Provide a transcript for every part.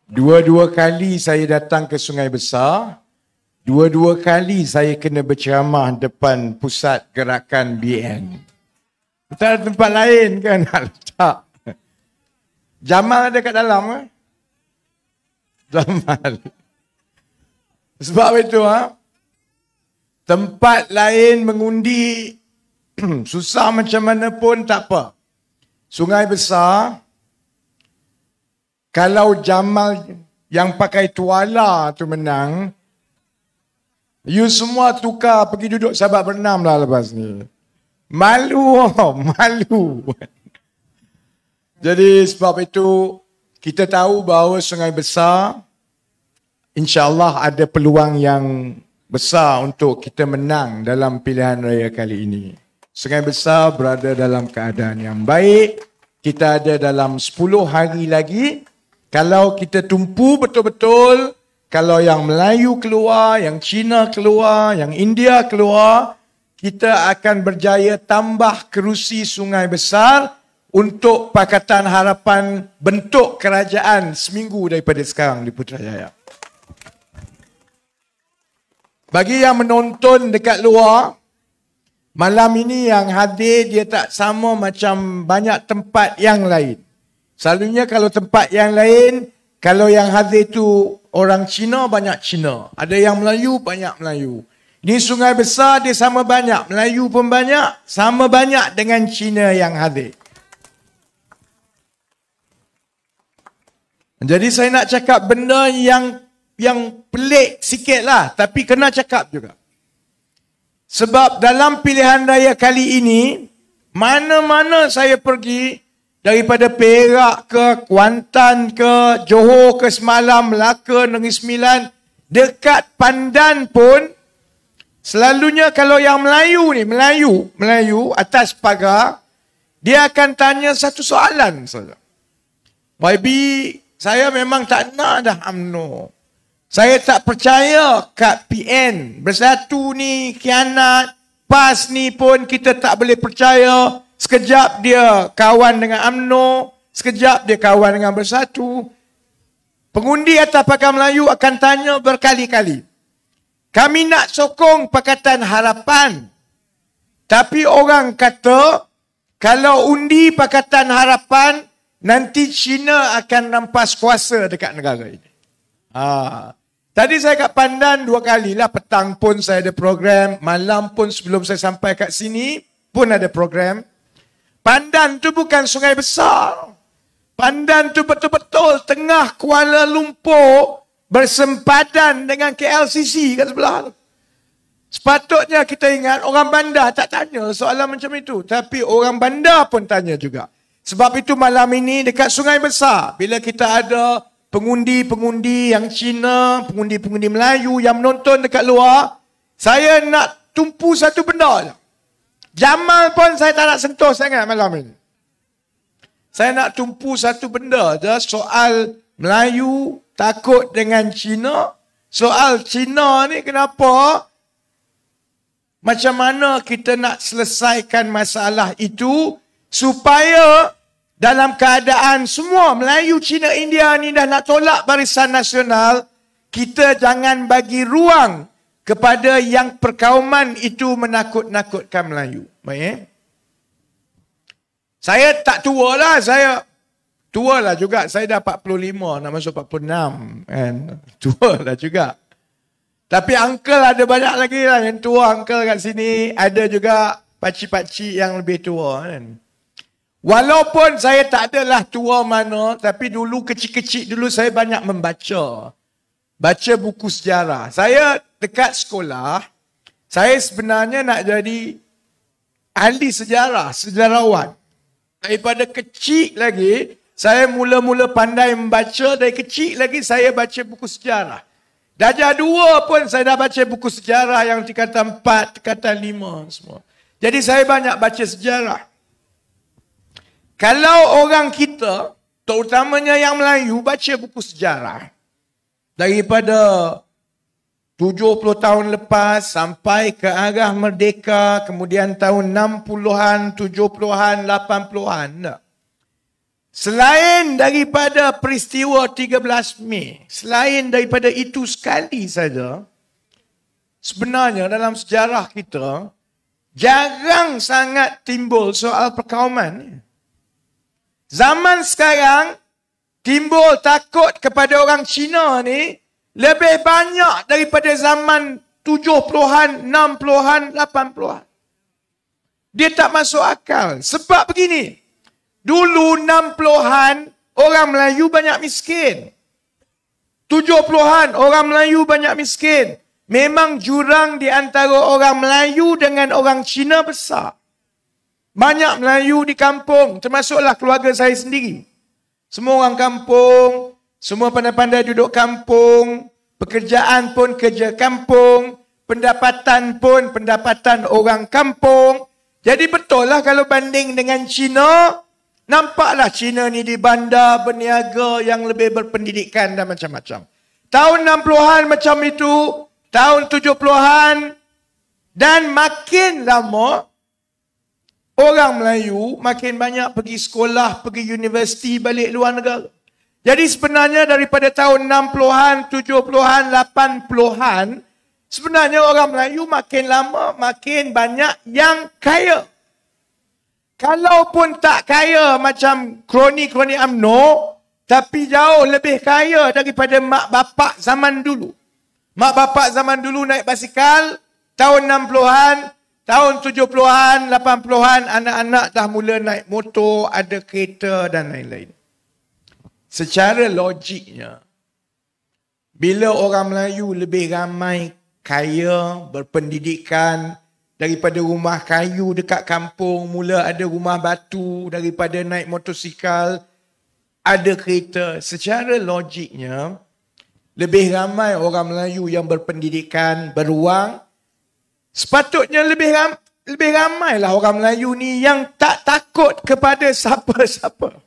Dua-dua kali saya datang ke Sungai Besar. Dua-dua kali saya kena berceramah depan pusat gerakan BN. Tak ada tempat lain kan nak letak. Jamal ada kat dalam ke? Jamal. Sebab itu tempat lain mengundi susah macam mana pun tak apa. Sungai Besar, kalau Jamal yang pakai tuala tu menang, you semua tukar pergi duduk sahabat berenam lah lepas ni. Malu, malu. Jadi sebab itu kita tahu bahawa Sungai Besar insya-Allah ada peluang yang besar untuk kita menang dalam pilihan raya kali ini. Sungai Besar berada dalam keadaan yang baik. Kita ada dalam 10 hari lagi. Kalau kita tumpu betul-betul, kalau yang Melayu keluar, yang Cina keluar, yang India keluar, kita akan berjaya tambah kerusi Sungai Besar untuk Pakatan Harapan bentuk kerajaan seminggu daripada sekarang di Putrajaya. Bagi yang menonton dekat luar, malam ini yang hadir dia tak sama macam banyak tempat yang lain. Selalunya kalau tempat yang lain, kalau yang hadir tu orang Cina, banyak Cina. Ada yang Melayu, banyak Melayu. Di Sungai Besar dia sama banyak. Melayu pun banyak, sama banyak dengan Cina yang hadir. Jadi saya nak cakap benda yang pelik sikit lah. Tapi kena cakap juga. Sebab dalam pilihan raya kali ini, mana-mana saya pergi, daripada Perak ke Kuantan ke Johor ke semalam, Melaka, Negeri Sembilan, dekat Pandan pun, selalunya kalau yang Melayu ni, Melayu atas pagar, dia akan tanya satu soalan saja. YB, saya memang tak nak dah UMNO. Saya tak percaya kat PN. Bersatu ni khianat. PAS ni pun kita tak boleh percaya. Sekejap dia kawan dengan UMNO. Sekejap dia kawan dengan Bersatu. Pengundi atas pagar Melayu akan tanya berkali-kali. Kami nak sokong Pakatan Harapan. Tapi orang kata, kalau undi Pakatan Harapan, nanti China akan rampas kuasa dekat negara ini. Tadi saya kat Pandan 2 kali lah. Petang pun saya ada program. Malam pun sebelum saya sampai kat sini pun ada program. Pandan tu bukan Sungai Besar. Pandan tu betul-betul tengah Kuala Lumpur bersempadan dengan KLCC kat sebelah. Sepatutnya kita ingat orang bandar tak tanya soalan macam itu. Tapi orang bandar pun tanya juga. Sebab itu malam ini dekat Sungai Besar, bila kita ada pengundi-pengundi yang Cina, pengundi-pengundi Melayu yang menonton dekat luar, saya nak tumpu satu benda je. Jamal pun saya tak nak sentuh sangat malam ini. Saya nak tumpu satu benda je, soal Melayu takut dengan Cina. Soal Cina ni kenapa? Macam mana kita nak selesaikan masalah itu supaya dalam keadaan semua Melayu, Cina, India ni dah nak tolak Barisan Nasional, kita jangan bagi ruang kepada yang perkauman itu menakut-nakutkan Melayu. Baik. Saya tak tua lah, saya tua lah juga. Saya dah 45, nak masuk 46. Kan? Tua lah juga. Tapi uncle ada banyak lagi lah yang tua uncle kat sini. Ada juga pakcik-pakcik yang lebih tua kan. Walaupun saya tak adalah tua mana, tapi dulu kecil-kecil dulu saya banyak membaca. Baca buku sejarah. Saya dekat sekolah, saya sebenarnya nak jadi ahli sejarah, sejarawan. Daripada kecil lagi, saya mula-mula pandai membaca. Dari kecil lagi saya baca buku sejarah. Darjah 2 pun saya dah baca buku sejarah yang tingkatan 4, tingkatan 5 semua. Jadi saya banyak baca sejarah. Kalau orang kita, terutamanya yang Melayu, baca buku sejarah daripada 70 tahun lepas sampai ke arah merdeka, kemudian tahun 60-an, 70-an, 80-an. Selain daripada peristiwa 13 Mei, selain daripada itu sekali saja, sebenarnya dalam sejarah kita, jarang sangat timbul soal perkauman. Zaman sekarang, timbul takut kepada orang Cina ni, lebih banyak daripada zaman 70-an, 60-an, 80-an. Dia tak masuk akal. Sebab begini, dulu 60-an, orang Melayu banyak miskin. 70-an, orang Melayu banyak miskin. Memang jurang di antara orang Melayu dengan orang Cina besar. Banyak Melayu di kampung, termasuklah keluarga saya sendiri. Semua orang kampung, semua pandai-pandai duduk kampung, pekerjaan pun kerja kampung, pendapatan pun pendapatan orang kampung. Jadi betul lah kalau banding dengan Cina, nampaklah Cina ni di bandar berniaga yang lebih berpendidikan dan macam-macam. Tahun 60-an macam itu, tahun 70-an, dan makin lama, orang Melayu makin banyak pergi sekolah, pergi universiti, balik luar negara. Jadi sebenarnya daripada tahun 60-an, 70-an, 80-an, sebenarnya orang Melayu makin lama makin banyak yang kaya. Kalaupun tak kaya macam kroni-kroni UMNO, tapi jauh lebih kaya daripada mak bapak zaman dulu. Mak bapak zaman dulu naik basikal, tahun 60-an, tahun 70-an, 80-an, anak-anak dah mula naik motor, ada kereta dan lain-lain. Secara logiknya, bila orang Melayu lebih ramai kaya, berpendidikan, daripada rumah kayu dekat kampung, mula ada rumah batu, daripada naik motosikal, ada kereta. Secara logiknya, lebih ramai orang Melayu yang berpendidikan, beruang. Sepatutnya lebih ramailah orang Melayu ni yang tak takut kepada siapa-siapa.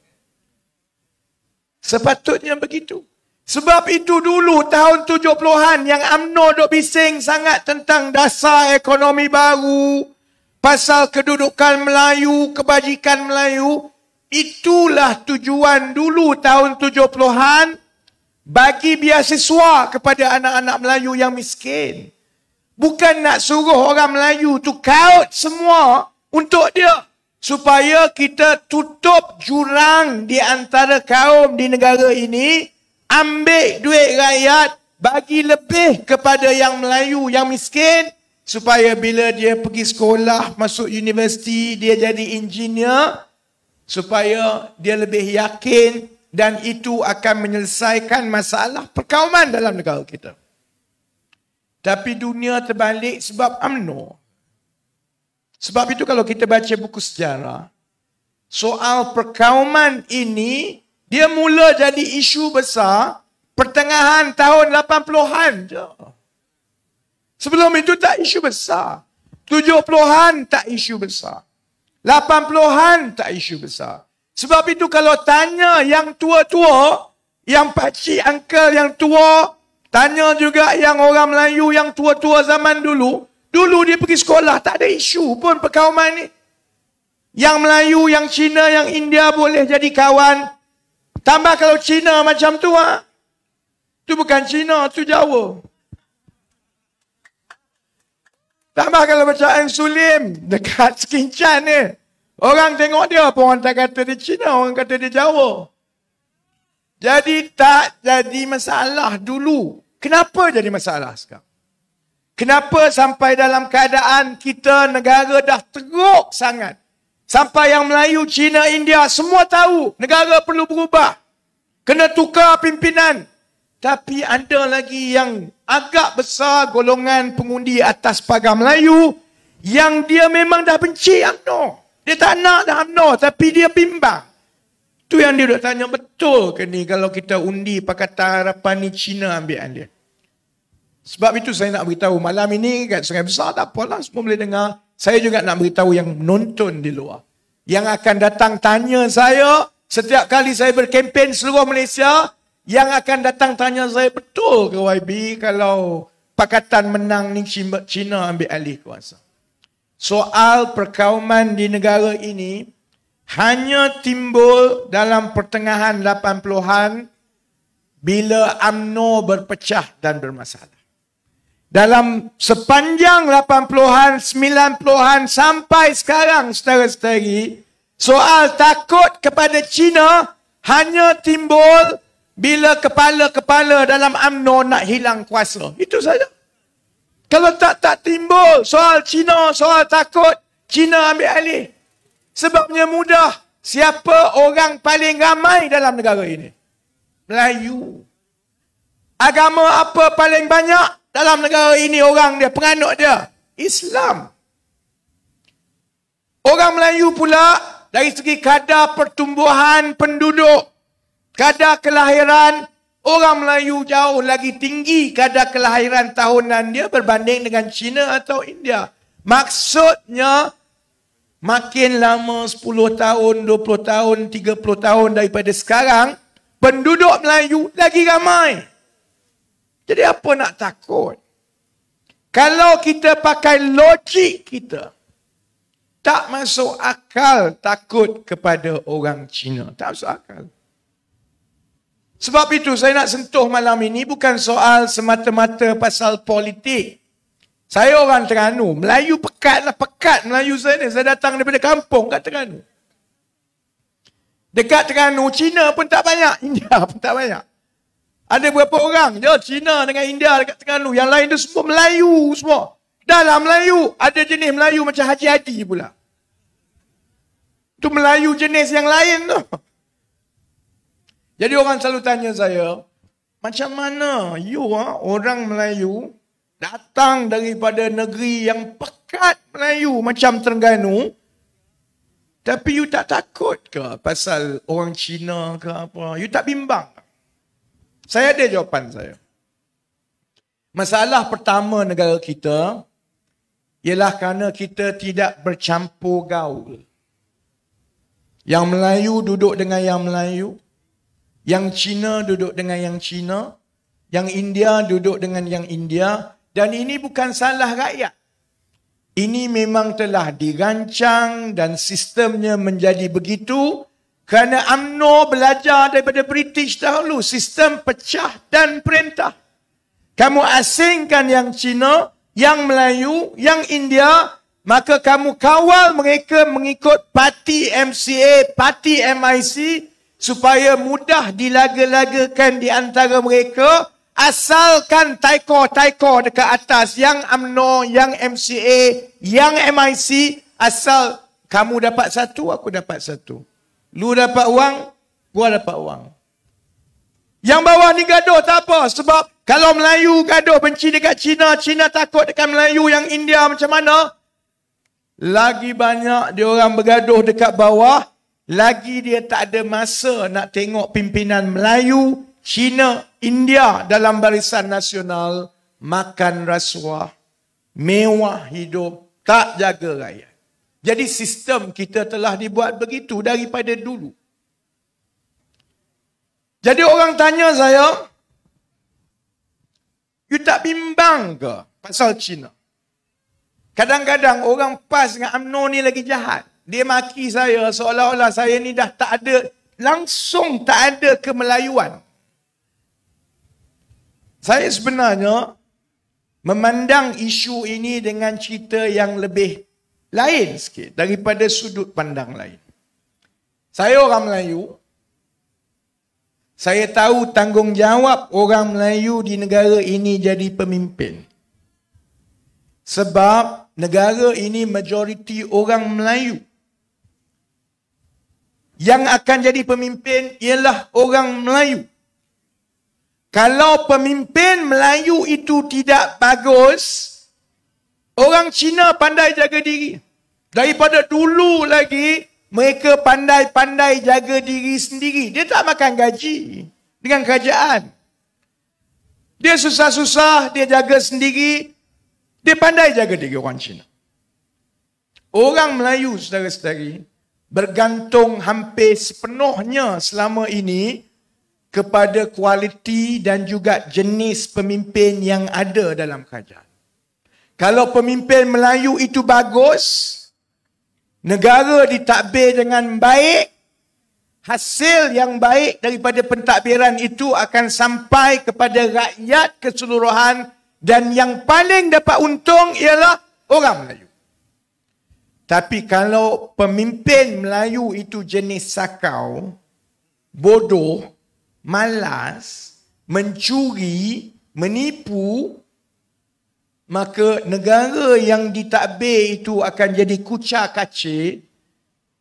Sepatutnya begitu. Sebab itu dulu tahun 70-an yang UMNO duk bising sangat tentang dasar ekonomi baru, pasal kedudukan Melayu, kebajikan Melayu. Itulah tujuan dulu tahun 70-an bagi beasiswa kepada anak-anak Melayu yang miskin. Bukan nak suruh orang Melayu tu kaut semua untuk dia. Supaya kita tutup jurang di antara kaum di negara ini, ambil duit rakyat, bagi lebih kepada yang Melayu, yang miskin, supaya bila dia pergi sekolah, masuk universiti, dia jadi engineer, supaya dia lebih yakin dan itu akan menyelesaikan masalah perkauman dalam negara kita. Tapi dunia terbalik sebab UMNO. Sebab itu kalau kita baca buku sejarah, soal perkauman ini, dia mula jadi isu besar pertengahan tahun 80-an je. Sebelum itu tak isu besar. 70-an tak isu besar. 80-an tak isu besar. Sebab itu kalau tanya yang tua-tua, yang pakcik uncle yang tua, tanya juga yang orang Melayu yang tua-tua zaman dulu, dulu dia pergi sekolah, tak ada isu pun perkauman ni. Yang Melayu, yang Cina, yang India boleh jadi kawan. Tambah kalau Cina macam tu, tu bukan Cina, tu Jawa. Tambah kalau macam Ang Sulim, dekat Sekincan ni. Orang tengok dia, pun orang tak kata dia Cina, orang kata dia Jawa. Jadi tak jadi masalah dulu. Kenapa jadi masalah sekarang? Kenapa sampai dalam keadaan kita negara dah teruk sangat? Sampai yang Melayu, Cina, India semua tahu negara perlu berubah. Kena tukar pimpinan. Tapi ada lagi yang agak besar golongan pengundi atas pagar Melayu yang dia memang dah benci UMNO. Dia tak nak dah UMNO tapi dia bimbang. Tu yang dia duk tanya, betul ke ni kalau kita undi Pakatan Harapan ni Cina ambil dia? Sebab itu saya nak beritahu malam ini kat Sungai Besar, tak apalah, semua boleh dengar. Saya juga nak beritahu yang menonton di luar, yang akan datang tanya saya setiap kali saya berkempen seluruh Malaysia, yang akan datang tanya saya, betul ke YB kalau Pakatan menang ni Cina ambil alih kuasa? Soal perkauman di negara ini, hanya timbul dalam pertengahan 80-an bila UMNO berpecah dan bermasalah. Dalam sepanjang 80-an, 90-an sampai sekarang, saudara-saudari, soal takut kepada China hanya timbul bila kepala-kepala dalam UMNO nak hilang kuasa. Itu saja. Kalau tak timbul soal China, soal takut, China ambil alih. Sebabnya mudah. Siapa orang paling ramai dalam negara ini? Melayu. Agama apa paling banyak dalam negara ini orang dia, penganut dia? Islam. Orang Melayu pula dari segi kadar pertumbuhan penduduk, kadar kelahiran, orang Melayu jauh lagi tinggi kadar kelahiran tahunan dia berbanding dengan China atau India. Maksudnya, makin lama 10 tahun, 20 tahun, 30 tahun daripada sekarang, penduduk Melayu lagi ramai. Jadi apa nak takut? Kalau kita pakai logik kita, tak masuk akal takut kepada orang Cina. Tak masuk akal. Sebab itu saya nak sentuh malam ini bukan soal semata-mata pasal politik. Saya orang Terengganu. Melayu pekat lah. Pekat Melayu saya ni. Saya datang daripada kampung kat Terengganu. Dekat Terengganu, Cina pun tak banyak. India pun tak banyak. Ada berapa orang je Cina dengan India dekat Terengganu. Yang lain tu semua Melayu semua. Dalam Melayu, ada jenis Melayu macam Haji Hadi pula. Itu Melayu jenis yang lain tu. Jadi orang selalu tanya saya, macam mana orang Melayu datang daripada negeri yang pekat Melayu macam Terengganu, tapi you tak takut ke pasal orang Cina ke apa? You tak bimbang? Saya ada jawapan saya. Masalah pertama negara kita ialah kerana kita tidak bercampur gaul. Yang Melayu duduk dengan yang Melayu, yang Cina duduk dengan yang Cina, yang India duduk dengan yang India, dan ini bukan salah rakyat. Ini memang telah dirancang dan sistemnya menjadi begitu kerana UMNO belajar daripada British dahulu, sistem pecah dan perintah. Kamu asingkan yang Cina, yang Melayu, yang India, maka kamu kawal mereka mengikut parti MCA, parti MIC, supaya mudah dilaga-lagakan di antara mereka, asalkan taiko-taiko dekat atas, yang UMNO, yang MCA, yang MIC, asal kamu dapat satu, aku dapat satu. Lu dapat wang, gua dapat wang. Yang bawah ni gaduh tak apa, sebab kalau Melayu gaduh benci dekat Cina, Cina takut dekat Melayu, yang India macam mana? Lagi banyak dia orang bergaduh dekat bawah, lagi dia tak ada masa nak tengok pimpinan Melayu, Cina, India dalam barisan nasional makan rasuah, mewah hidup, tak jaga rakyat. Jadi sistem kita telah dibuat begitu daripada dulu. Jadi orang tanya saya, you tak bimbang ke pasal Cina? Kadang-kadang orang PAS dengan UMNO ni lagi jahat. Dia maki saya seolah-olah saya ni dah tak ada, langsung tak ada kemelayuan. Saya sebenarnya memandang isu ini dengan cerita yang lebih lain sikit daripada sudut pandang lain. Saya orang Melayu. Saya tahu tanggungjawab orang Melayu di negara ini jadi pemimpin. Sebab negara ini majoriti orang Melayu. Yang akan jadi pemimpin ialah orang Melayu. Kalau pemimpin Melayu itu tidak bagus, orang Cina pandai jaga diri. Daripada dulu lagi, mereka pandai-pandai jaga diri sendiri. Dia tak makan gaji dengan kerajaan. Dia susah-susah, dia jaga sendiri. Dia pandai jaga diri orang Cina. Orang Melayu, saudara-saudari, bergantung hampir sepenuhnya selama ini kepada kualiti dan juga jenis pemimpin yang ada dalam kerajaan. Kalau pemimpin Melayu itu bagus, negara ditadbir dengan baik, hasil yang baik daripada pentadbiran itu akan sampai kepada rakyat keseluruhan, dan yang paling dapat untung ialah orang Melayu. Tapi kalau pemimpin Melayu itu jenis sakau, bodoh, malas, mencuri, menipu, maka negara yang ditadbir itu akan jadi kucar-kacir,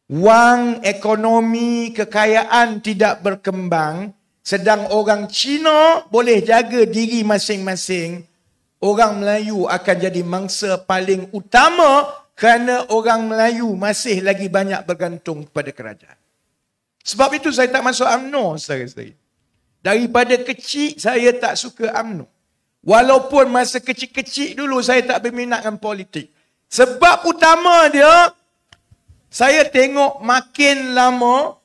wang, ekonomi, kekayaan tidak berkembang, sedang orang Cina boleh jaga diri masing-masing, orang Melayu akan jadi mangsa paling utama kerana orang Melayu masih lagi banyak bergantung kepada kerajaan. Sebab itu saya tak masuk UMNO, saudara-saudari. Daripada kecil saya tak suka UMNO. Walaupun masa kecil-kecil dulu saya tak berminat dengan politik. Sebab utama dia, saya tengok makin lama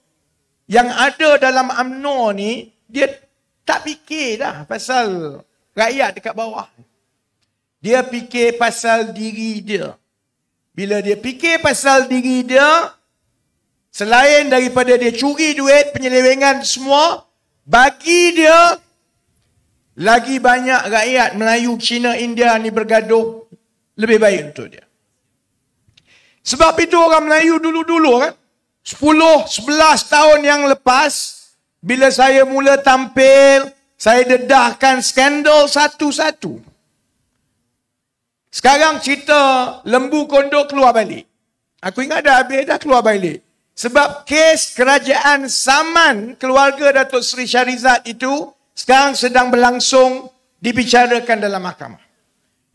yang ada dalam UMNO ni, dia tak fikir dah pasal rakyat dekat bawah. Dia fikir pasal diri dia. Bila dia fikir pasal diri dia, selain daripada dia curi duit, penyelewengan semua, bagi dia, lagi banyak rakyat Melayu, Cina, India ni bergaduh, lebih baik untuk dia. Sebab itu orang Melayu dulu-dulu kan, 10-11 tahun yang lepas, bila saya mula tampil, saya dedahkan skandal satu-satu. Sekarang cerita lembu kondok keluar balik. Aku ingat dah habis dah keluar balik. Sebab kes kerajaan Saman keluarga Datuk Seri Shahrizad itu sekarang sedang berlangsung dibicarakan dalam mahkamah.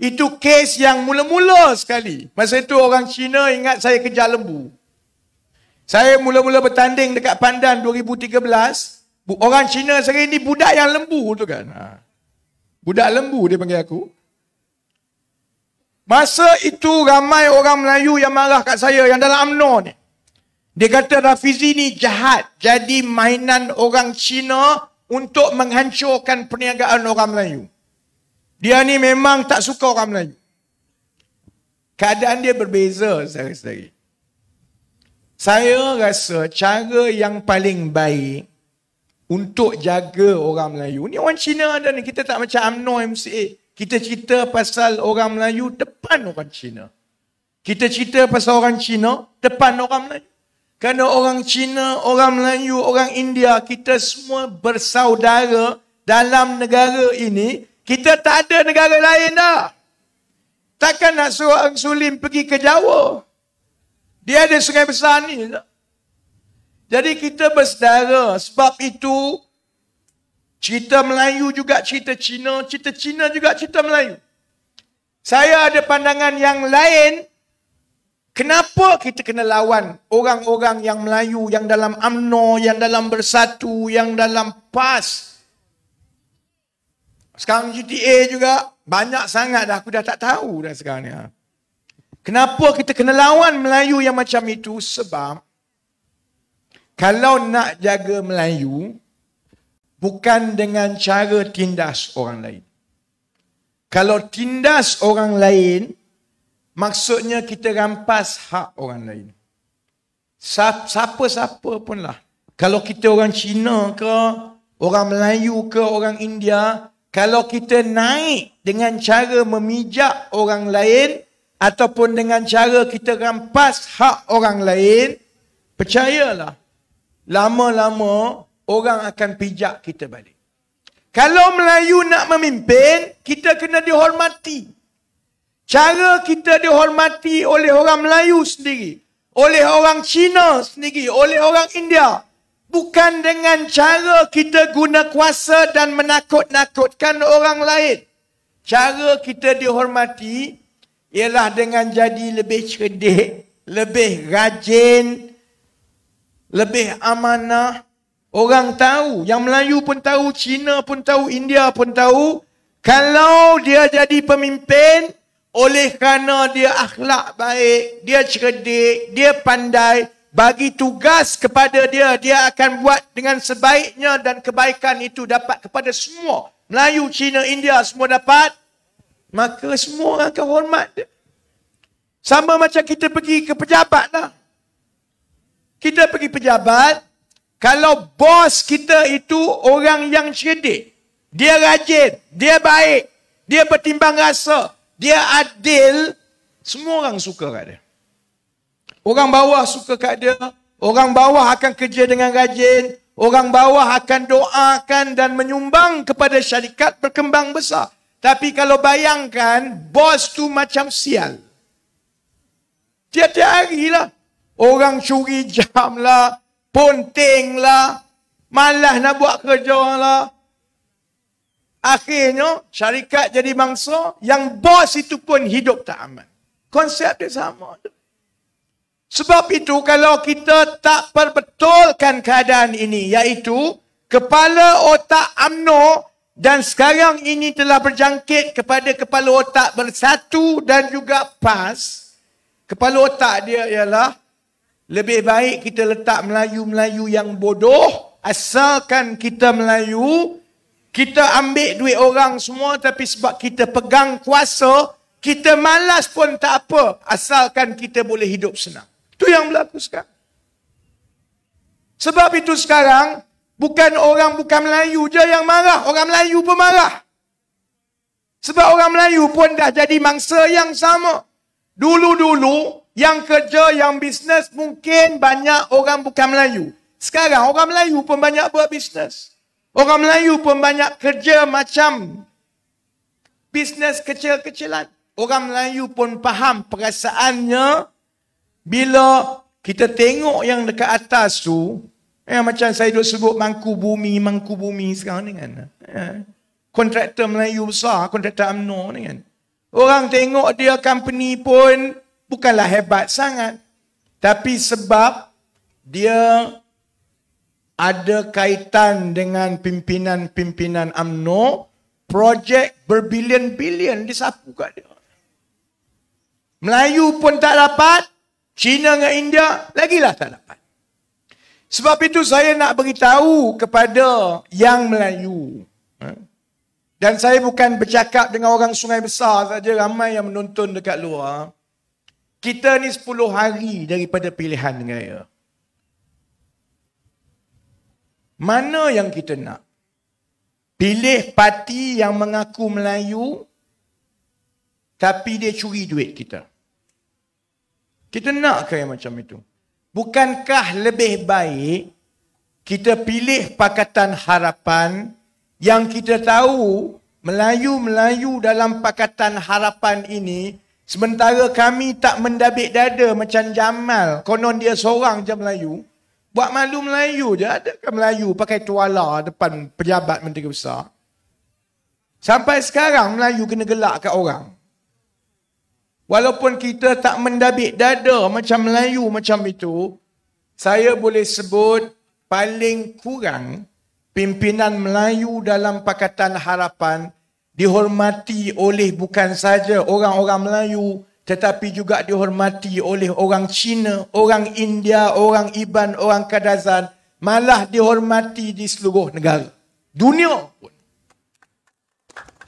Itu kes yang mula-mula sekali. Masa itu orang Cina ingat saya kejar lembu. Saya mula-mula bertanding dekat Pandan 2013. Orang Cina sekarang ini budak yang lembu tu kan. Budak lembu dia panggil aku. Masa itu ramai orang Melayu yang marah kat saya yang dalam UMNO ni. Dia kata Rafizi ni jahat. Jadi mainan orang Cina untuk menghancurkan perniagaan orang Melayu. Dia ni memang tak suka orang Melayu. Keadaan dia berbeza, saudara-saudari. Saya rasa cara yang paling baik untuk jaga orang Melayu. Ni orang Cina ada ni. Kita tak macam UMNO MCA. Kita cerita pasal orang Melayu depan orang Cina. Kita cerita pasal orang Cina depan orang Melayu. Kerana orang Cina, orang Melayu, orang India, kita semua bersaudara dalam negara ini. Kita tak ada negara lain dah. Takkan nak suruh orang Sulim pergi ke Jawa. Dia ada sungai besar ni. Jadi kita bersaudara. Sebab itu, cerita Melayu juga cerita Cina juga cerita Melayu. Saya ada pandangan yang lain. Kenapa kita kena lawan orang-orang yang Melayu, yang dalam UMNO, yang dalam Bersatu, yang dalam PAS. Sekarang GTA juga banyak sangat dah, aku dah tak tahu dah sekarang ni. Kenapa kita kena lawan Melayu yang macam itu? Sebab kalau nak jaga Melayu, bukan dengan cara tindas orang lain. Kalau tindas orang lain, maksudnya kita rampas hak orang lain. Siapa-siapa pun lah. Kalau kita orang Cina ke, orang Melayu ke, orang India, kalau kita naik dengan cara memijak orang lain, ataupun dengan cara kita rampas hak orang lain, percayalah, lama-lama orang akan pijak kita balik. Kalau Melayu nak memimpin, kita kena dihormati. Cara kita dihormati oleh orang Melayu sendiri, oleh orang Cina sendiri, oleh orang India. Bukan dengan cara kita guna kuasa dan menakut-nakutkan orang lain. Cara kita dihormati ialah dengan jadi lebih cerdik, lebih rajin, lebih amanah. Orang tahu, yang Melayu pun tahu, Cina pun tahu, India pun tahu. Kalau dia jadi pemimpin, oleh kerana dia akhlak baik, dia cerdik, dia pandai, bagi tugas kepada dia, dia akan buat dengan sebaiknya dan kebaikan itu dapat kepada semua. Melayu, Cina, India semua dapat, maka semua orang akan hormat dia. Sama macam kita pergi ke pejabat lah. Kita pergi pejabat, kalau bos kita itu orang yang cerdik, dia rajin, dia baik, dia bertimbang rasa, dia adil, semua orang suka kat dia. Orang bawah suka kat dia, orang bawah akan kerja dengan rajin, orang bawah akan doakan dan menyumbang kepada syarikat berkembang besar. Tapi kalau bayangkan, bos tu macam sial. Tiap-tiap hari lah. Orang curi jam lah, ponteng lah, malas nak buat kerja lah. Akhirnya, syarikat jadi mangsa, yang bos itu pun hidup tak aman. Konsep dia sama. Sebab itu, kalau kita tak perbetulkan keadaan ini, iaitu kepala otak UMNO, dan sekarang ini telah berjangkit kepada kepala otak Bersatu dan juga PAS. Kepala otak dia ialah, lebih baik kita letak Melayu-Melayu yang bodoh, asalkan kita Melayu, kita ambil duit orang semua, tapi sebab kita pegang kuasa, kita malas pun tak apa, asalkan kita boleh hidup senang. Itu yang berlaku sekarang. Sebab itu sekarang, bukan Melayu je yang marah, orang Melayu pun marah. Sebab orang Melayu pun dah jadi mangsa yang sama. Dulu-dulu, yang kerja, yang bisnes, mungkin banyak orang bukan Melayu. Sekarang orang Melayu pun banyak buat bisnes. Orang Melayu pun banyak kerja macam bisnes kecil-kecilan. Orang Melayu pun faham perasaannya bila kita tengok yang dekat atas tu, macam saya duk sebut Mangku Bumi sekarang ni kan. Kontraktor Melayu besar, kontraktor UMNO ni kan. Orang tengok dia company pun bukanlah hebat sangat. Tapi sebab dia ada kaitan dengan pimpinan-pimpinan UMNO, projek berbilion-bilion disapu kat dia. Melayu pun tak dapat, Cina dengan India lagilah tak dapat. Sebab itu saya nak beritahu kepada yang Melayu. Dan saya bukan bercakap dengan orang Sungai Besar saja, ramai yang menonton dekat luar. Kita ni 10 hari daripada pilihan raya. Mana yang kita nak? Pilih parti yang mengaku Melayu, tapi dia curi duit kita. Kita nak ke yang macam itu? Bukankah lebih baik kita pilih Pakatan Harapan yang kita tahu Melayu-Melayu dalam Pakatan Harapan ini, sementara kami tak mendabik dada macam Jamal, konon dia seorang je Melayu, buat malu Melayu je, adakah Melayu pakai tuala depan pejabat menteri besar? Sampai sekarang Melayu kena gelak kat orang. Walaupun kita tak mendabik dada macam Melayu macam itu, saya boleh sebut paling kurang pimpinan Melayu dalam Pakatan Harapan dihormati oleh bukan saja orang-orang Melayu, tetapi juga dihormati oleh orang Cina, orang India, orang Iban, orang Kadazan, malah dihormati di seluruh negara. Dunia pun.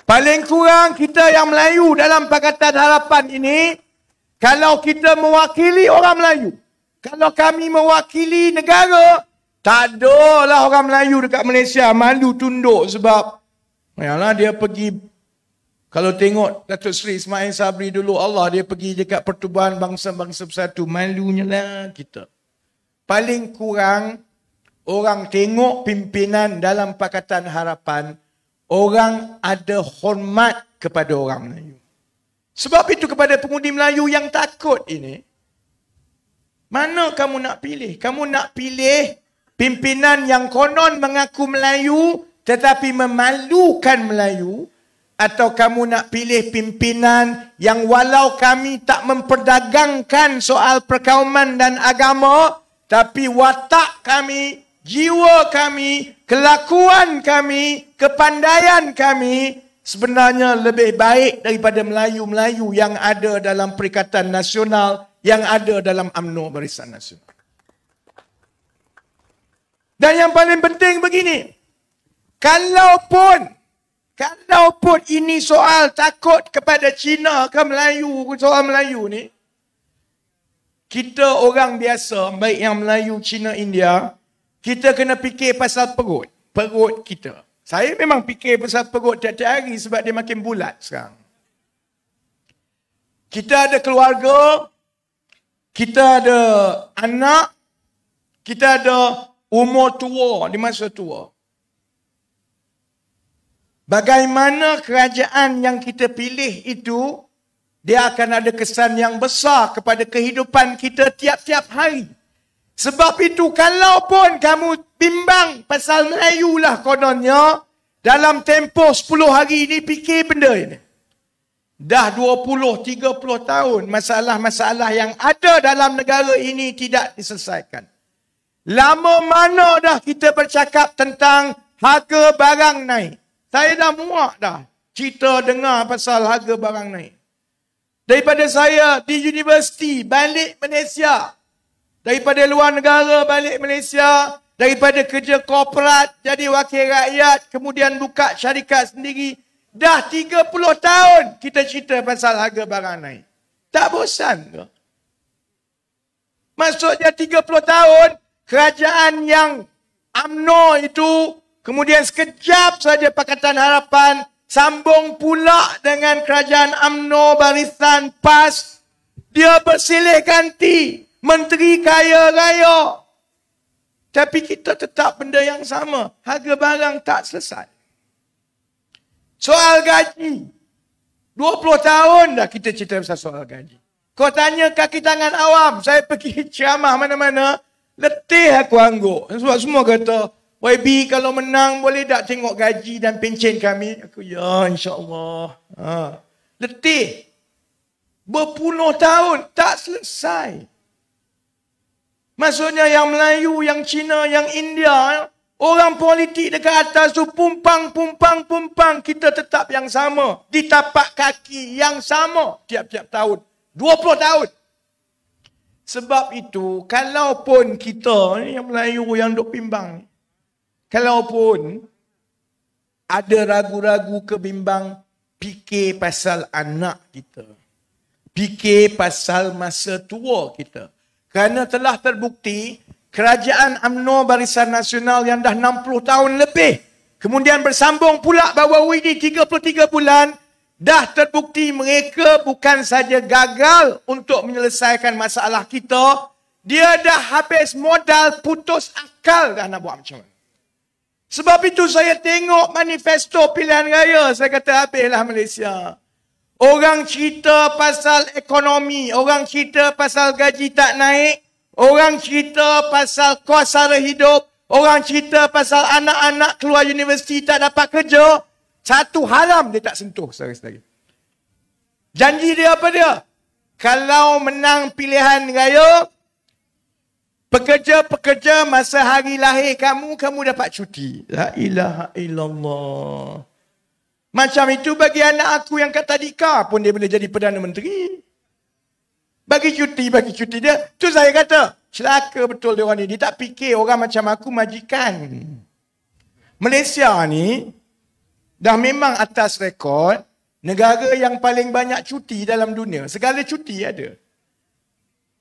Paling kurang kita yang Melayu dalam Pakatan Harapan ini, kalau kita mewakili orang Melayu, kalau kami mewakili negara, tak adalah orang Melayu dekat Malaysia malu tunduk sebab yalah dia pergi, kalau tengok Datuk Seri Ismail Sabri dulu, Allah dia pergi dekat Pertubuhan Bangsa-Bangsa Bersatu, malunya lah kita. Paling kurang orang tengok pimpinan dalam Pakatan Harapan, orang ada hormat kepada orang Melayu. Sebab itu kepada pengundi Melayu yang takut ini, mana kamu nak pilih? Kamu nak pilih pimpinan yang konon mengaku Melayu tetapi memalukan Melayu, atau kamu nak pilih pimpinan yang walau kami tak memperdagangkan soal perkauman dan agama, tapi watak kami, jiwa kami, kelakuan kami, kepandaian kami sebenarnya lebih baik daripada Melayu-Melayu yang ada dalam Perikatan Nasional, yang ada dalam UMNO Barisan Nasional. Dan yang paling penting begini, kalaupun ini soal takut kepada Cina ke Melayu, soal Melayu ni, kita orang biasa, baik yang Melayu, Cina, India, kita kena fikir pasal perut. Perut kita. Saya memang fikir pasal perut tiap-tiap hari sebab dia makin bulat sekarang. Kita ada keluarga, kita ada anak, kita ada umur tua, di masa tua. Bagaimana kerajaan yang kita pilih itu, dia akan ada kesan yang besar kepada kehidupan kita tiap-tiap hari. Sebab itu, kalaupun kamu bimbang pasal Melayu lah kononnya, dalam tempoh 10 hari ini, fikir benda ini. Dah 20-30 tahun, masalah-masalah yang ada dalam negara ini tidak diselesaikan. Lama mana dah kita bercakap tentang harga barang naik. Saya dah muak dah cerita dengar pasal harga barang naik. Daripada saya di universiti, balik Malaysia. Daripada luar negara, balik Malaysia. Daripada kerja korporat, jadi wakil rakyat. Kemudian buka syarikat sendiri. Dah 30 tahun kita cerita pasal harga barang naik. Tak bosan ke? Maksudnya 30 tahun, kerajaan yang UMNO itu, kemudian sekejap saja Pakatan Harapan, sambung pula dengan kerajaan UMNO Barisan PAS. Dia bersilih ganti menteri kaya raya. Tapi kita tetap benda yang sama. Harga barang tak selesai. Soal gaji. 20 tahun dah kita cerita pasal soal gaji. Kau tanya kaki tangan awam. Saya pergi ceramah mana-mana. Letih aku angguk. Sebab semua kata, YB kalau menang boleh tak tengok gaji dan pencen kami? Aku, ya insyaAllah. Letih. Berpuluh tahun tak selesai. Maksudnya yang Melayu, yang Cina, yang India, orang politik dekat atas tu pumpang. Kita tetap yang sama. Di tapak kaki yang sama tiap-tiap tahun. 20 tahun. Sebab itu, kalaupun kita, yang Melayu yang duk bimbang, kalaupun ada ragu-ragu kebimbang, fikir pasal anak kita. Fikir pasal masa tua kita. Kerana telah terbukti, kerajaan UMNO Barisan Nasional yang dah 60 tahun lebih, kemudian bersambung pula baru ini 33 bulan, dah terbukti mereka bukan saja gagal untuk menyelesaikan masalah kita, dia dah habis modal, putus akal dah nak buat macam mana. Sebab itu saya tengok manifesto pilihan raya, saya kata habislah Malaysia. Orang cerita pasal ekonomi, orang cerita pasal gaji tak naik, orang cerita pasal kos sara hidup, orang cerita pasal anak-anak keluar universiti tak dapat kerja. Satu haram dia tak sentuh saudara-saudara. Janji dia apa dia? Kalau menang pilihan raya, pekerja-pekerja masa hari lahir kamu dapat cuti. La ilaha illallah. Macam itu bagi anak aku yang kat tadika pun dia boleh jadi Perdana Menteri. Bagi cuti dia. Tu saya kata, celaka betul dia orang ni. Dia tak fikir orang macam aku majikan. Malaysia ni dah memang atas rekod negara yang paling banyak cuti dalam dunia. Segala cuti ada.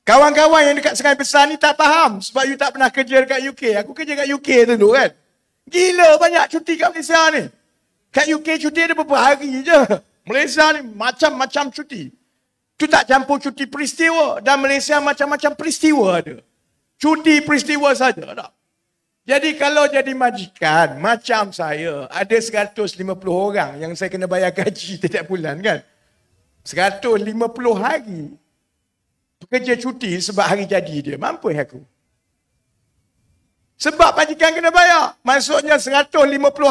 Kawan-kawan yang dekat Sungai Besar ni tak faham sebab you tak pernah kerja dekat UK. Aku kerja kat UK dulu kan. Gila banyak cuti kat Malaysia ni. Kat UK cuti ada beberapa hari je. Malaysia ni macam-macam cuti. Tu tak campur cuti peristiwa. Dan Malaysia macam-macam peristiwa ada. Cuti peristiwa saja tak. Jadi kalau jadi majikan, macam saya, ada 150 orang yang saya kena bayar gaji setiap bulan kan. 150 hari. Pekerja cuti sebab hari jadi dia. Mampu aku. Sebab majikan kena bayar. Maksudnya 150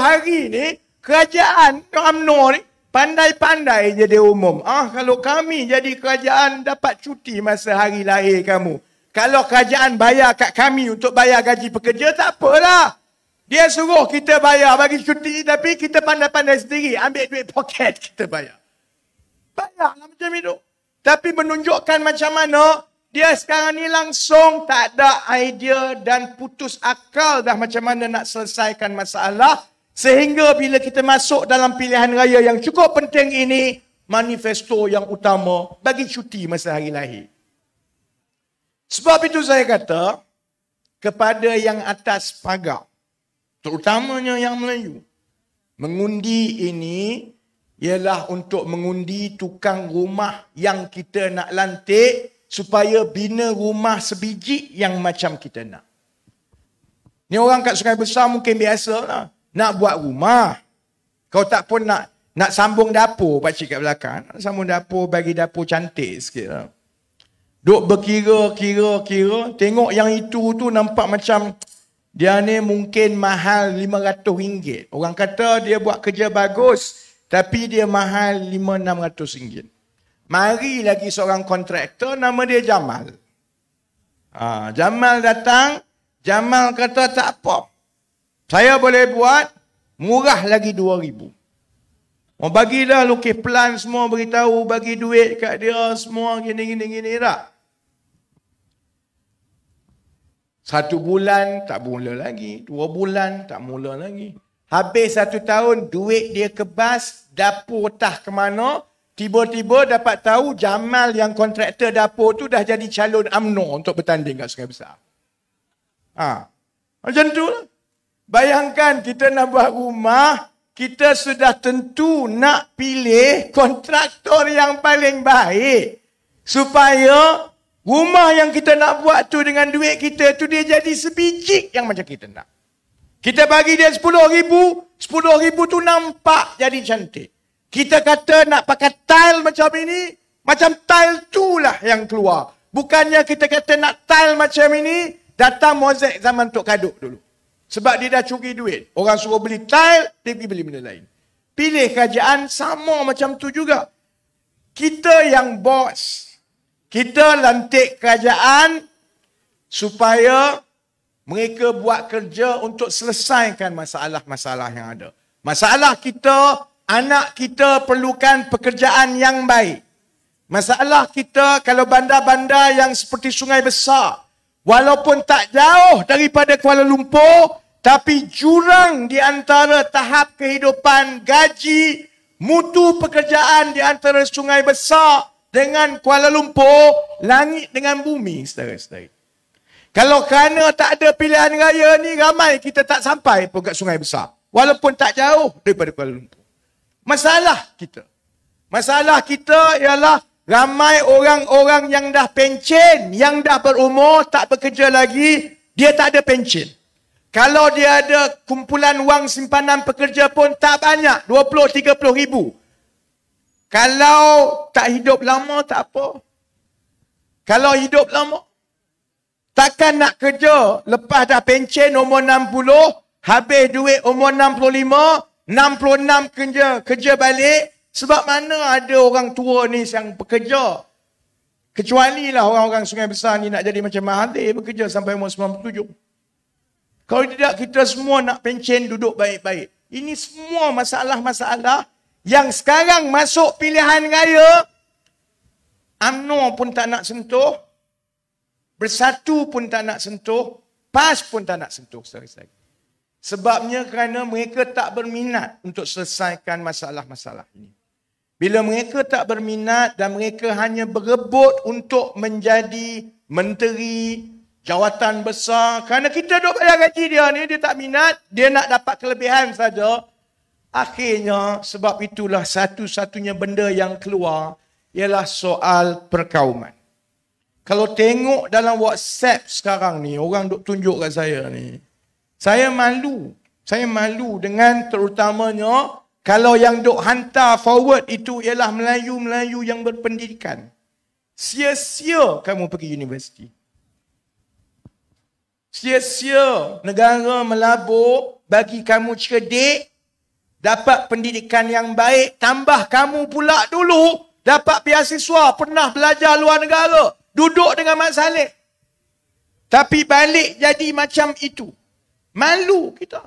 hari ni, kerajaan UMNO ni pandai-pandai je dia umum. Kalau kami jadi kerajaan dapat cuti masa hari lahir kamu. Kalau kerajaan bayar kat kami untuk bayar gaji pekerja, tak apalah. Dia suruh kita bayar bagi cuti, tapi kita pandai-pandai sendiri. Ambil duit poket kita bayar. Bayarlah macam itu. Tapi menunjukkan macam mana dia sekarang ni langsung tak ada idea dan putus akal dah macam mana nak selesaikan masalah. Sehingga bila kita masuk dalam pilihan raya yang cukup penting ini, manifesto yang utama bagi cuti masa hari lahir. Sebab itu saya kata, kepada yang atas pagar, terutamanya yang Melayu, mengundi ini ialah untuk mengundi tukang rumah yang kita nak lantik supaya bina rumah sebiji yang macam kita nak. Ni orang kat Sungai Besar mungkin biasa lah. Nak buat rumah. Kau tak pun nak sambung dapur pakcik kat belakang. Nak sambung dapur, bagi dapur cantik sikit lah. Duk berkira. Tengok yang itu tu nampak macam dia ni mungkin mahal RM500. Orang kata dia buat kerja bagus, tapi dia mahal RM500-600. Mari lagi seorang kontraktor, nama dia Jamal. Jamal datang, Jamal kata tak apa. Saya boleh buat, murah lagi RM2,000. Oh, bagi dah lukis plan semua, beritahu, bagi duit kat dia semua, gini tak. 1 bulan tak mula lagi, 2 bulan tak mula lagi. Habis 1 tahun, duit dia kebas, dapur tah ke mana, tiba-tiba dapat tahu Jamal yang kontraktor dapur tu dah jadi calon UMNO untuk bertanding kat Sungai Besar. Macam tu lah. Bayangkan kita nak buat rumah, kita sudah tentu nak pilih kontraktor yang paling baik. Supaya rumah yang kita nak buat tu dengan duit kita tu dia jadi sebiji yang macam kita nak. Kita bagi dia RM10,000, RM10,000 tu nampak jadi cantik. Kita kata nak pakai tile macam ini, macam tile tu lah yang keluar. Bukannya kita kata nak tile macam ini, datang mozaik zaman Tok Kaduk dulu. Sebab dia dah curi duit. Orang suruh beli tile, dia pergi beli benda lain. Pilih kerajaan sama macam tu juga. Kita yang bos. Kita lantik kerajaan supaya mereka buat kerja untuk selesaikan masalah-masalah yang ada. Masalah kita, anak kita perlukan pekerjaan yang baik. Masalah kita kalau bandar-bandar yang seperti Sungai Besar, walaupun tak jauh daripada Kuala Lumpur, tapi jurang di antara tahap kehidupan, gaji, mutu pekerjaan di antara Sungai Besar dengan Kuala Lumpur, langit dengan bumi, saudara-saudara. Kalau kerana tak ada pilihan raya ni, ramai kita tak sampai pun kat Sungai Besar. Walaupun tak jauh daripada Kuala Lumpur. Masalah kita ialah ramai orang-orang yang dah pencen, yang dah berumur, tak bekerja lagi, dia tak ada pencen. Kalau dia ada kumpulan wang simpanan pekerja pun tak banyak, 20-30 ribu. Kalau tak hidup lama, tak apa. Kalau hidup lama, takkan nak kerja, lepas dah pencen umur 60, habis duit umur 65, 66 kerja balik. Sebab mana ada orang tua ni yang bekerja? Kecuali lah orang-orang Sungai Besar ni nak jadi macam Mahathir, bekerja sampai umur 97. Kalau tidak, kita semua nak pencen duduk baik-baik. Ini semua masalah-masalah yang sekarang masuk pilihan raya, UMNO pun tak nak sentuh, Bersatu pun tak nak sentuh, PAS pun tak nak sentuh. Sebabnya kerana mereka tak berminat untuk selesaikan masalah-masalah ini. Bila mereka tak berminat dan mereka hanya berebut untuk menjadi menteri, jawatan besar, kerana kita duk bayar gaji dia ni, dia tak minat, dia nak dapat kelebihan saja. Akhirnya, sebab itulah satu-satunya benda yang keluar ialah soal perkauman. Kalau tengok dalam WhatsApp sekarang ni, orang duk tunjuk kat saya ni, saya malu. Saya malu dengan terutamanya kalau yang duk hantar forward itu ialah Melayu-Melayu yang berpendidikan. Sia-sia kamu pergi universiti. Sia-sia negara melabur bagi kamu cerdik, dapat pendidikan yang baik, tambah kamu pula dulu dapat beasiswa, pernah belajar luar negara, duduk dengan Mat Salleh. Tapi balik jadi macam itu. Malu kita.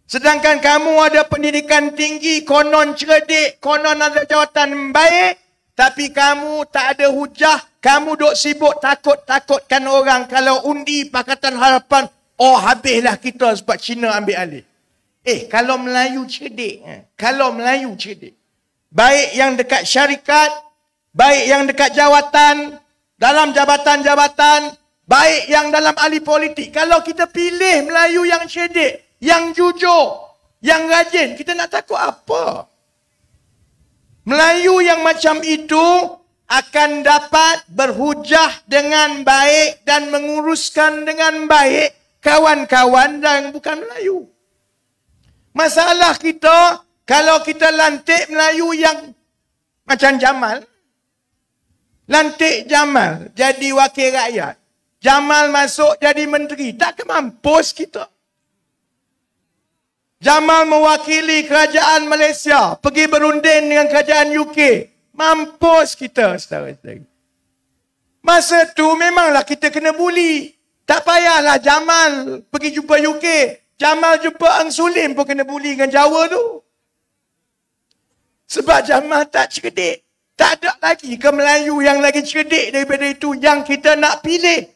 Sedangkan kamu ada pendidikan tinggi, konon cerdik, konon ada jawatan baik, tapi kamu tak ada hujah, kamu duk sibuk takut-takutkan orang. Kalau undi Pakatan Harapan, oh habislah kita sebab Cina ambil alih. Kalau Melayu cerdik, baik yang dekat syarikat, baik yang dekat jawatan, dalam jabatan-jabatan, baik yang dalam ahli politik. Kalau kita pilih Melayu yang cerdik, yang jujur, yang rajin, kita nak takut apa? Melayu yang macam itu akan dapat berhujah dengan baik dan menguruskan dengan baik kawan-kawan yang bukan Melayu. Masalah kita, kalau kita lantik Melayu yang macam Jamal, lantik Jamal jadi wakil rakyat, Jamal masuk jadi menteri, tak mampus kita. Jamal mewakili kerajaan Malaysia, pergi berunding dengan kerajaan UK, mampus kita, saudara-saudari. Masa tu memanglah kita kena buli. Tak payahlah Jamal pergi jumpa UK. Jamal jumpa Ang Sulim pun kena buli dengan Jawa tu. Sebab Jamal tak cerdik. Tak ada lagi ke Melayu yang lagi cerdik daripada itu yang kita nak pilih.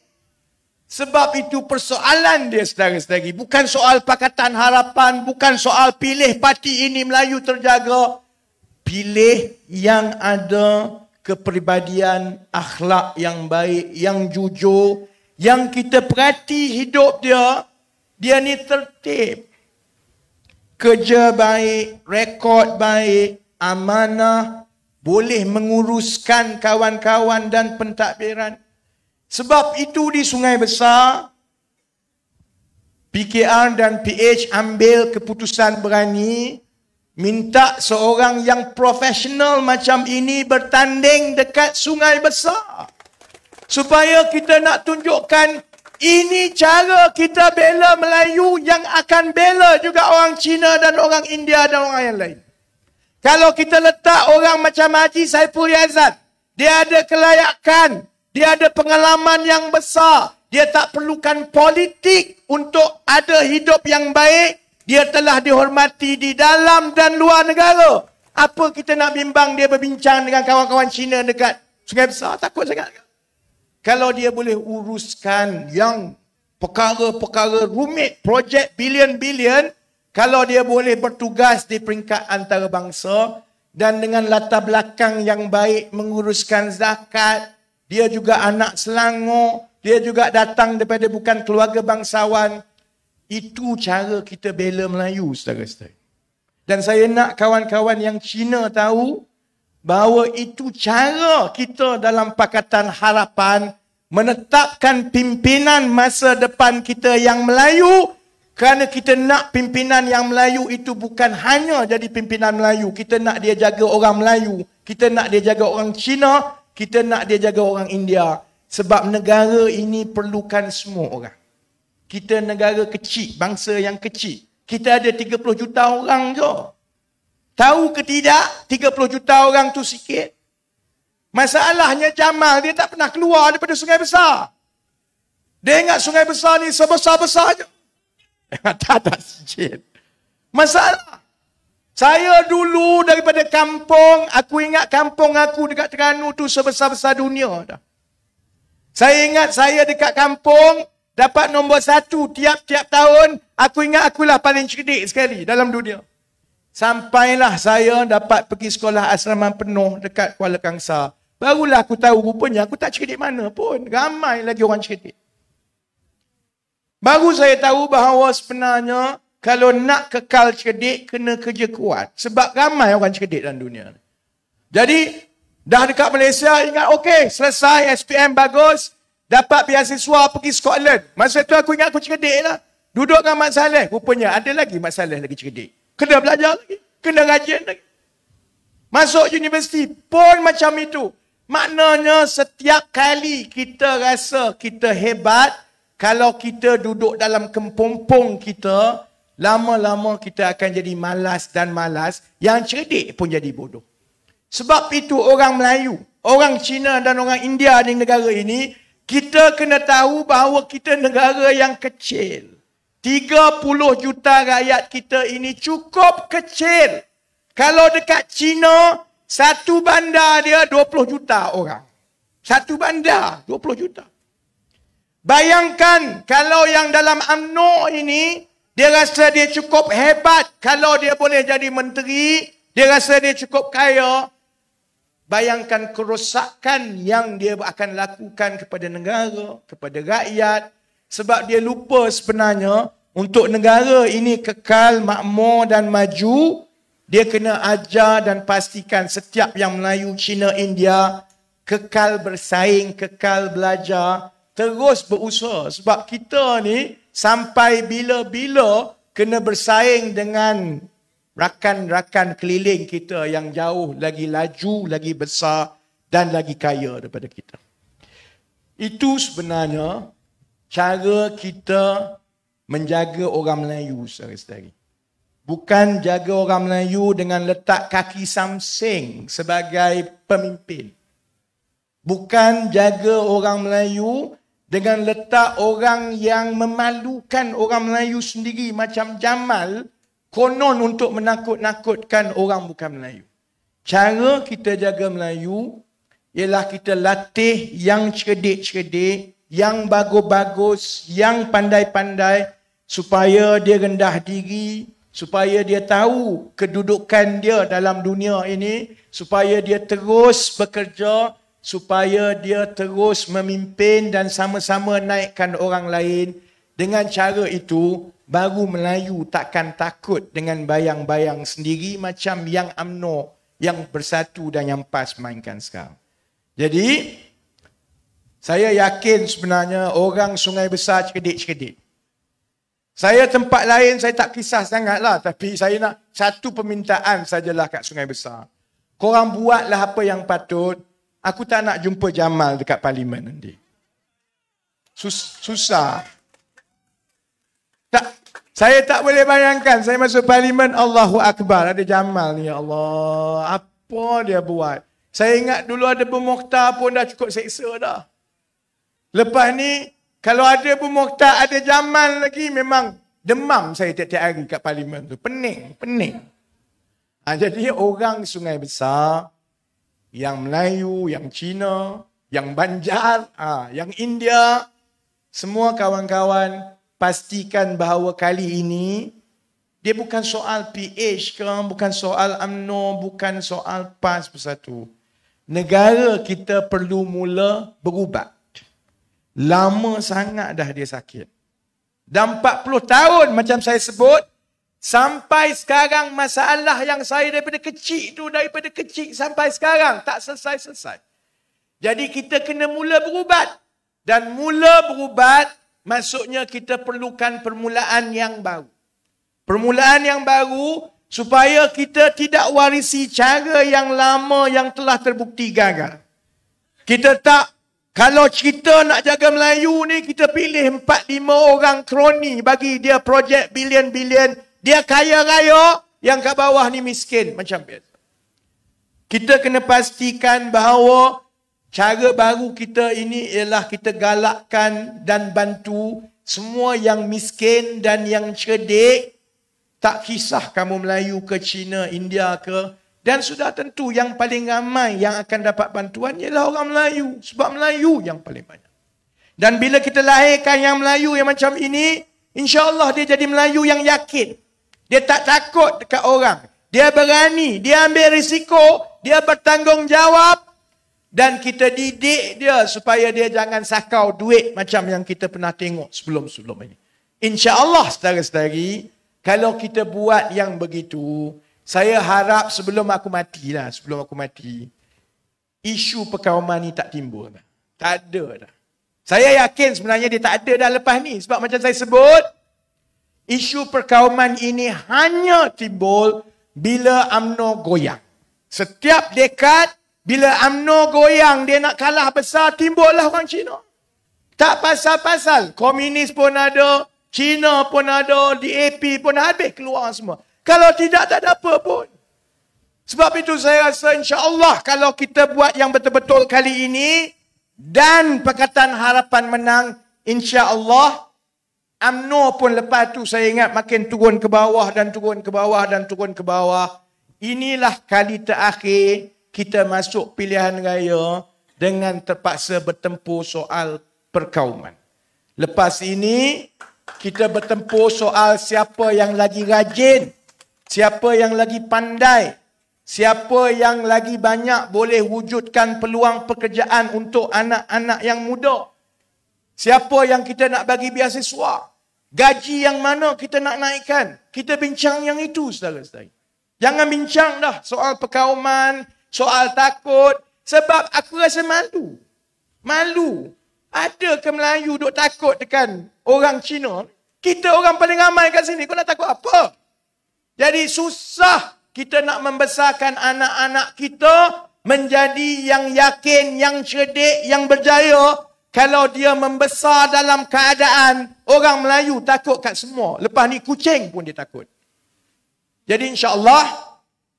Sebab itu persoalan dia, saudara-saudari. Bukan soal Pakatan Harapan, bukan soal pilih parti ini Melayu terjaga. Pilih yang ada kepribadian, akhlak yang baik, yang jujur, yang kita perhati hidup dia, dia ni tertib. Kerja baik, rekod baik, amanah, boleh menguruskan kawan-kawan dan pentadbiran. Sebab itu di Sungai Besar, PKR dan PH ambil keputusan berani, minta seorang yang profesional macam ini bertanding dekat Sungai Besar. Supaya kita nak tunjukkan, ini cara kita bela Melayu yang akan bela juga orang Cina dan orang India dan orang yang lain. Kalau kita letak orang macam Haji Saiful Yazid, dia ada kelayakan, dia ada pengalaman yang besar, dia tak perlukan politik untuk ada hidup yang baik, dia telah dihormati di dalam dan luar negara. Apa kita nak bimbang dia berbincang dengan kawan-kawan Cina dekat Sungai Besar? Takut sangat. Kalau dia boleh uruskan yang perkara-perkara rumit, projek bilion-bilion, kalau dia boleh bertugas di peringkat antarabangsa dan dengan latar belakang yang baik menguruskan zakat, dia juga anak Selangor, dia juga datang daripada bukan keluarga bangsawan. Itu cara kita bela Melayu, saudara-saudara. Dan saya nak kawan-kawan yang Cina tahu bahawa itu cara kita dalam Pakatan Harapan menetapkan pimpinan masa depan kita yang Melayu, kerana kita nak pimpinan yang Melayu itu bukan hanya jadi pimpinan Melayu. Kita nak dia jaga orang Melayu, kita nak dia jaga orang Cina, kita nak dia jaga orang India. Sebab negara ini perlukan semua orang. Kita negara kecil, bangsa yang kecil. Kita ada 30 juta orang je. Tahu ke tidak, 30 juta orang tu sikit. Masalahnya Jamal, dia tak pernah keluar daripada Sungai Besar. Dia ingat Sungai Besar ni sebesar-besar je. Tak ada sikit. Masalah. Saya dulu daripada kampung, aku ingat kampung aku dekat Terengganu tu sebesar-besar dunia dah. Saya ingat saya dekat kampung, dapat nombor 1 tiap-tiap tahun, aku ingat akulah paling cerdik sekali dalam dunia. Sampailah saya dapat pergi sekolah asrama penuh dekat Kuala Kangsar. Barulah aku tahu rupanya aku tak cerdik mana pun. Ramai lagi orang cerdik. Baru saya tahu bahawa sebenarnya kalau nak kekal cerdik, kena kerja kuat. Sebab ramai orang cerdik dalam dunia. Jadi, dah dekat Malaysia, ingat okey, selesai SPM bagus, dapat beasiswa pergi Scotland. Masa tu aku ingat aku cerdik lah. Duduk dengan Mak Saleh, rupanya ada lagi Mak Saleh lagi cerdik. Kena belajar lagi, kena rajin lagi. Masuk universiti pun macam itu. Maknanya setiap kali kita rasa kita hebat, kalau kita duduk dalam kempompong kita, lama-lama kita akan jadi malas dan malas. Yang cerdik pun jadi bodoh. Sebab itu orang Melayu, orang Cina dan orang India di negara ini, kita kena tahu bahawa kita negara yang kecil. 30 juta rakyat kita ini cukup kecil. Kalau dekat Cina, satu bandar dia 20 juta orang. Satu bandar 20 juta. Bayangkan kalau yang dalam UMNO ini, dia rasa dia cukup hebat. Kalau dia boleh jadi menteri, dia rasa dia cukup kaya. Bayangkan kerosakan yang dia akan lakukan kepada negara, kepada rakyat. Sebab dia lupa sebenarnya untuk negara ini kekal, makmur dan maju, dia kena ajar dan pastikan setiap yang Melayu, Cina, India kekal bersaing, kekal belajar, terus berusaha. Sebab kita ni sampai bila-bila kena bersaing dengan rakan-rakan keliling kita yang jauh lagi laju, lagi besar dan lagi kaya daripada kita. Itu sebenarnya cara kita menjaga orang Melayu, saudara-saudari. Bukan jaga orang Melayu dengan letak kaki samsing sebagai pemimpin. Bukan jaga orang Melayu dengan letak orang yang memalukan orang Melayu sendiri macam Jamal, konon untuk menakut-nakutkan orang bukan Melayu. Cara kita jaga Melayu ialah kita latih yang cerdik-cerdik, yang bagus-bagus, yang pandai-pandai supaya dia rendah diri, supaya dia tahu kedudukan dia dalam dunia ini, supaya dia terus bekerja, supaya dia terus memimpin dan sama-sama naikkan orang lain. Dengan cara itu, baru Melayu takkan takut dengan bayang-bayang sendiri macam yang UMNO, yang Bersatu dan yang PAS mainkan sekarang. Jadi, saya yakin sebenarnya orang Sungai Besar cerdik-cerdik. Saya tempat lain saya tak kisah sangatlah, tapi saya nak satu permintaan sajalah kat Sungai Besar. Korang buatlah apa yang patut. Aku tak nak jumpa Jamal dekat parlimen nanti. Susah. Saya tak boleh bayangkan saya masuk parlimen, Allahu Akbar, ada Jamal ni, ya Allah. Apa dia buat? Saya ingat dulu ada Bu Mokhtar pun dah cukup seksa dah. Lepas ni, kalau ada Bu Mokhtar, ada Jamal lagi, memang demam saya tiap-tiap hari kat parlimen tu. Pening. Jadi orang Sungai Besar, yang Melayu, yang Cina, yang Banjar, yang India, semua kawan-kawan, pastikan bahawa kali ini dia bukan soal PH ke, bukan soal UMNO, bukan soal PAS Bersatu. Negara kita perlu mula berubat. Lama sangat dah dia sakit. Dah 40 tahun macam saya sebut, sampai sekarang masalah yang saya daripada kecil sampai sekarang tak selesai-selesai. Jadi kita kena mula berubat. Dan mula berubat, maksudnya kita perlukan permulaan yang baru. Permulaan yang baru supaya kita tidak warisi cara yang lama yang telah terbukti gagal. Kalau kita nak jaga Melayu ni, kita pilih 4-5 orang kroni bagi dia projek bilion-bilion. Dia kaya raya, yang kat bawah ni miskin macam biasa. Kita kena pastikan bahawa cara baru kita ini ialah kita galakkan dan bantu semua yang miskin dan yang cerdik. Tak kisah kamu Melayu ke Cina, India ke. Dan sudah tentu yang paling ramai yang akan dapat bantuan ialah orang Melayu. Sebab Melayu yang paling banyak. Dan bila kita lahirkan yang Melayu yang macam ini, insya-Allah dia jadi Melayu yang yakin. Dia tak takut dekat orang. Dia berani, dia ambil risiko, dia bertanggungjawab. Dan kita didik dia supaya dia jangan sakau duit macam yang kita pernah tengok sebelum-sebelum ini. InsyaAllah saudara-saudari, kalau kita buat yang begitu, saya harap sebelum aku mati, isu perkauman ni tak timbul. Tak ada dah. Saya yakin sebenarnya dia tak ada dah lepas ni. Sebab macam saya sebut, isu perkauman ini hanya timbul bila UMNO goyang. Setiap dekad, bila UMNO goyang, dia nak kalah besar, timbullah orang Cina. Tak pasal-pasal. Komunis pun ada, Cina pun ada, DAP pun habis keluar semua. Kalau tidak, tak ada apa pun. Sebab itu saya rasa insya-Allah kalau kita buat yang betul-betul kali ini dan Pakatan Harapan menang, insya-Allah UMNO pun lepas tu saya ingat makin turun ke bawah dan turun ke bawah dan turun ke bawah. Inilah kali terakhir kita masuk pilihan raya dengan terpaksa bertempur soal perkauman. Lepas ini kita bertempur soal siapa yang lagi rajin, siapa yang lagi pandai Siapa yang lagi banyak boleh wujudkan peluang pekerjaan untuk anak-anak yang muda? Siapa yang kita nak bagi beasiswa? Gaji yang mana kita nak naikkan? Kita bincang yang itu, saudara-saudari. Jangan bincang dah soal perkauman, soal takut. Sebab aku rasa malu. Malu. Ada ke Melayu duk takut tekan orang Cina? Kita orang paling ramai kat sini. Kau nak takut apa? Jadi susah kita nak membesarkan anak-anak kita menjadi yang yakin, yang cerdik, yang berjaya. Kalau dia membesar dalam keadaan orang Melayu takut kat semua. Lepas ni kucing pun dia takut. Jadi insya-Allah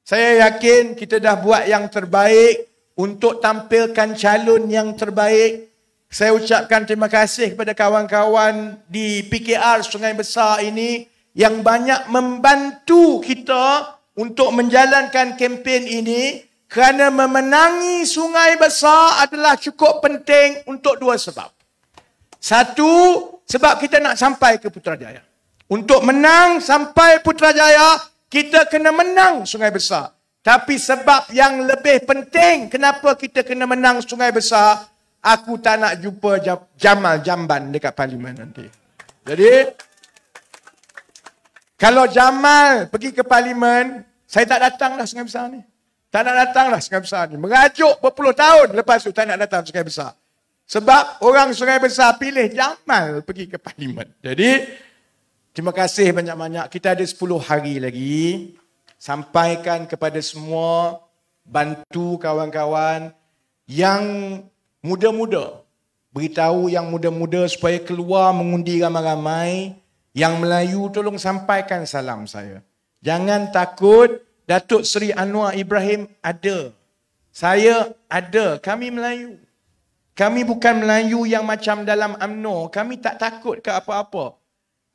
saya yakin kita dah buat yang terbaik untuk tampilkan calon yang terbaik. Saya ucapkan terima kasih kepada kawan-kawan di PKR Sungai Besar ini yang banyak membantu kita untuk menjalankan kempen ini, kerana memenangi Sungai Besar adalah cukup penting untuk dua sebab. Satu, sebab kita nak sampai ke Putrajaya. Untuk menang sampai Putrajaya, kita kena menang Sungai Besar. Tapi sebab yang lebih penting kenapa kita kena menang Sungai Besar, aku tak nak jumpa Jamal Jamban dekat parlimen nanti. Jadi, kalau Jamal pergi ke parlimen, saya tak datang dah Sungai Besar ni. Tak nak datang dah Sungai Besar ni. Merajuk berpuluh tahun lepas tu tak nak datang Sungai Besar. Sebab orang Sungai Besar pilih Jamal pergi ke parlimen. Jadi, terima kasih banyak-banyak. Kita ada 10 hari lagi. Sampaikan kepada semua, bantu kawan-kawan yang muda-muda. Beritahu yang muda-muda supaya keluar mengundi ramai-ramai. Yang Melayu tolong sampaikan salam saya. Jangan takut, Datuk Seri Anwar Ibrahim ada. Saya ada. Kami Melayu. Kami bukan Melayu yang macam dalam UMNO. Kami tak takut ke apa-apa.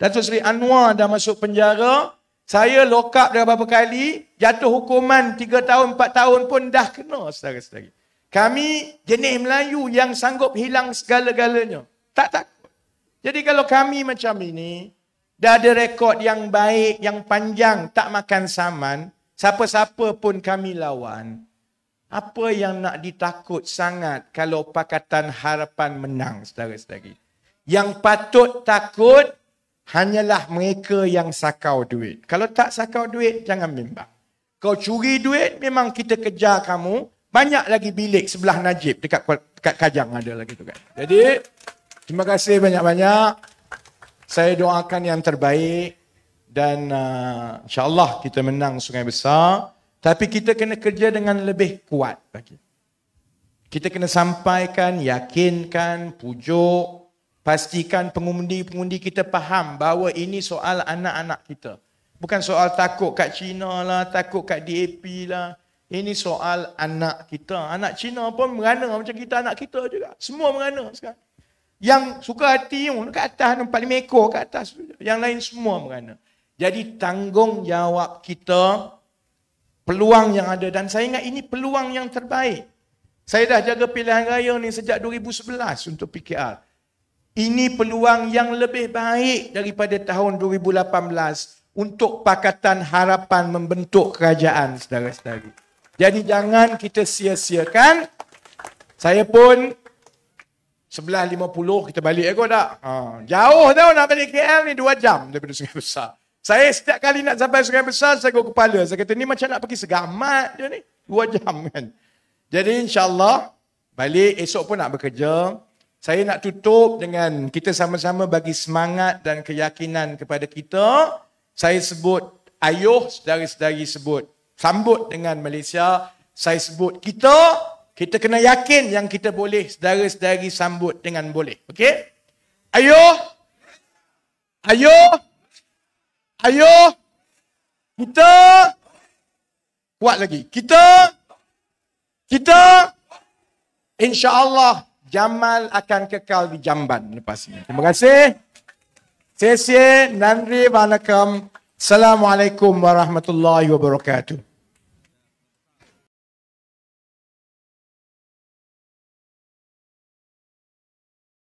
Datuk Seri Anwar dah masuk penjara. Saya lock up dah berapa kali. Jatuh hukuman 3 tahun, 4 tahun pun dah kena, saudara-saudari. Kami jenis Melayu yang sanggup hilang segala-galanya. Tak takut. Jadi kalau kami macam ini, dah ada rekod yang baik, yang panjang, tak makan saman, siapa-siapa pun kami lawan. Apa yang nak ditakut sangat kalau Pakatan Harapan menang, saudara-saudari? Yang patut takut hanyalah mereka yang sakau duit. Kalau tak sakau duit, jangan bimbang. Kau curi duit, memang kita kejar kamu. Banyak lagi bilik sebelah Najib, dekat Kajang ada lagi tu kan. Jadi, terima kasih banyak-banyak. Saya doakan yang terbaik dan insya-Allah kita menang Sungai Besar. Tapi kita kena kerja dengan lebih kuat lagi. Kita kena sampaikan, yakinkan, pujuk, pastikan pengundi-pengundi kita faham bahawa ini soal anak-anak kita. Bukan soal takut kat Cina lah, takut kat DAP lah. Ini soal anak kita. Anak Cina pun merana macam kita, anak kita juga. Semua merana sekarang. Yang suka hati kat atas, 45 ekor kat atas. Yang lain semua merana. Jadi tanggungjawab kita, peluang yang ada. Dan saya ingat ini peluang yang terbaik. Saya dah jaga pilihan raya ni sejak 2011 untuk PKR. Ini peluang yang lebih baik daripada tahun 2018 untuk Pakatan Harapan membentuk kerajaan, saudara-saudari. Jadi jangan kita sia-siakan. Saya pun 11.50 kita balik kot tak? Jauh tau nak balik KL ni 2 jam daripada Sungai Besar. Saya setiap kali nak sampai Sungai Besar, saya go kepala. Saya kata ni macam nak pergi Segamat je ni. 2 jam kan. Jadi insyaAllah, balik esok pun nak bekerja. Saya nak tutup dengan kita sama-sama bagi semangat dan keyakinan kepada kita. Saya sebut ayuh, saudara-saudari sebut sambut dengan Malaysia. Saya sebut kita kena yakin yang kita boleh saudara-saudari sambut dengan boleh. Okey? Ayuh. Ayuh. Ayuh. Kita kuat lagi. Kita insya-Allah Jamal akan kekal di Jamban lepas ini. Terima kasih. Nandri Vanakkam. Assalamualaikum warahmatullahi wabarakatuh.